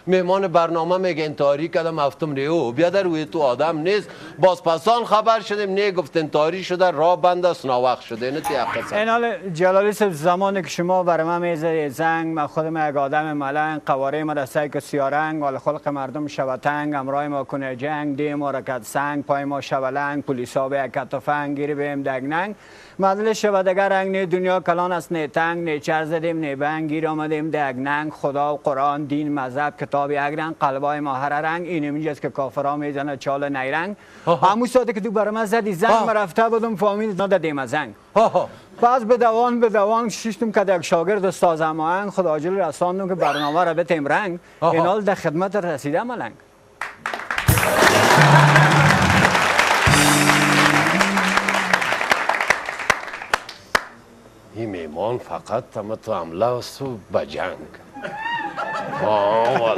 مهمان برنامه میگه انتحاری کردم هفتم ریو بیا در روی تو آدم نیست. باز پسان خبر شدیم نه گفت انتحاری شده راه بند است ناوقت شده. اینو این حال جلالی صاحب زمانی که شما برای من میزه زنگ من خودم یک آدم ملنگ قواره ما دسته که سیارنگ حال خلق مردم شوتنگ امرای ما کنه جنگ دی ما رکت سنگ پای ما شولنگ پولیسا به یک کتفنگ گیری بهم دگننگ مدل شودگر رنگ نی دنیا کلان است نی تنگ نی چر زدیم نی بنگ گیر آمدیم دگننگ خدا و قرآن دین مذهب کتاب یک رنگ قلبای ما هر رنگ این اینجاست که کافرها میزنه چال نیرنگ همون ساده که تو برای من زدی زنگ ما رفته بودم فهمید ندادیم زنگ پس به دوان شیشتم که یک شاگرد استاد هماهنگ خدا عاجل رساندم که برنامه را بتیم رنگ این حال در خدمت رسیده ملنگ. این میمان فقط تو حمله است و بجنگ. والا